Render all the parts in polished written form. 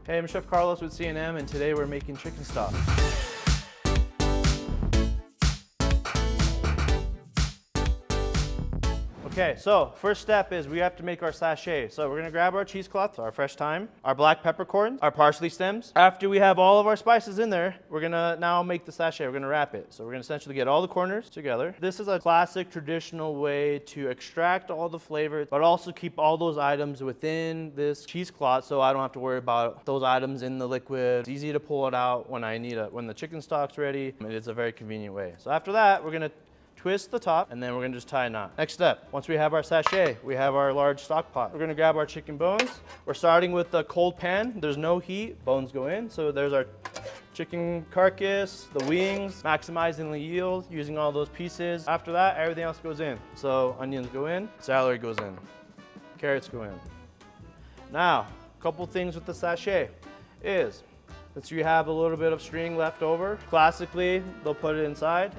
Hey, I'm Chef Carlos with C&M, and today we're making chicken stock. Okay, so first step is we have to make our sachet. So we're gonna grab our cheesecloth, our fresh thyme, our black peppercorn, our parsley stems. After we have all of our spices in there, we're gonna now make the sachet. We're gonna wrap it. So we're gonna essentially get all the corners together. This is a classic traditional way to extract all the flavor, but also keep all those items within this cheesecloth so I don't have to worry about those items in the liquid. It's easy to pull it out when when the chicken stock's ready. It's a very convenient way. So after that, we're gonna twist the top, and then we're gonna just tie a knot. Next step, once we have our sachet, we have our large stock pot. We're gonna grab our chicken bones. We're starting with a cold pan. There's no heat, bones go in. So there's our chicken carcass, the wings, maximizing the yield, using all those pieces. After that, everything else goes in. So onions go in, celery goes in, carrots go in. Now, a couple things with the sachet is, since you have a little bit of string left over, classically, they'll put it inside,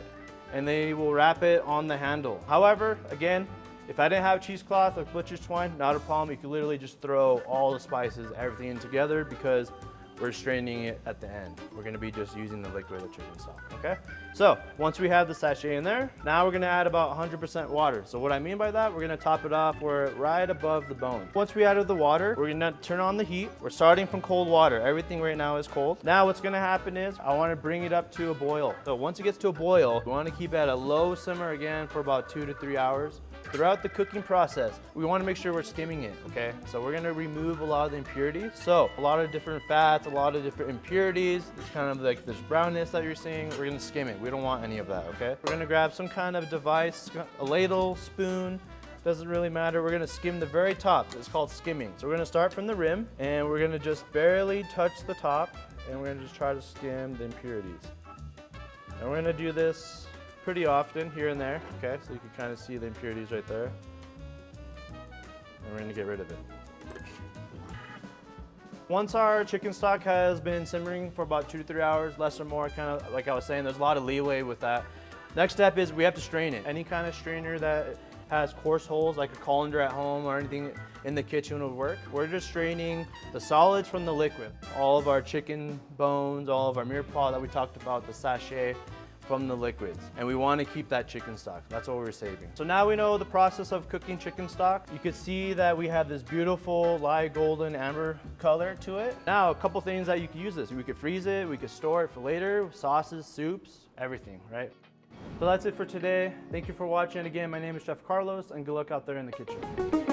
and they will wrap it on the handle. However, again, if I didn't have cheesecloth or butcher's twine, not a problem. You could literally just throw all the spices, everything in together, because we're straining it at the end. We're gonna be just using the liquid of chicken stock, okay? So once we have the sachet in there, now we're gonna add about 100% water. So what I mean by that, we're gonna top it off where right above the bone. Once we added the water, we're gonna turn on the heat. We're starting from cold water. Everything right now is cold. Now what's gonna happen is I wanna bring it up to a boil. So once it gets to a boil, we wanna keep it at a low simmer again for about 2 to 3 hours. Throughout the cooking process, we want to make sure we're skimming it, okay? So we're going to remove a lot of the impurities. So a lot of different fats, a lot of different impurities. It's kind of like this brownness that you're seeing. We're going to skim it. We don't want any of that, okay? We're going to grab some kind of device, a ladle, spoon, doesn't really matter. We're going to skim the very top. It's called skimming. So we're going to start from the rim, and we're going to just barely touch the top, and we're going to just try to skim the impurities. And we're going to do this pretty often, here and there, okay? So you can kind of see the impurities right there. And we're gonna get rid of it. Once our chicken stock has been simmering for about 2 to 3 hours, less or more, kind of like I was saying, there's a lot of leeway with that. Next step is we have to strain it. Any kind of strainer that has coarse holes, like a colander at home or anything in the kitchen would work. We're just straining the solids from the liquid. All of our chicken bones, all of our mirepoix that we talked about, the sachet, from the liquids, and we want to keep that chicken stock. That's what we're saving. So now we know the process of cooking chicken stock. You can see that we have this beautiful light golden amber color to it. Now a couple things that you can use this. We could freeze it, we could store it for later, sauces, soups, everything, right? So that's it for today. Thank you for watching. Again, my name is Chef Carlos, and good luck out there in the kitchen.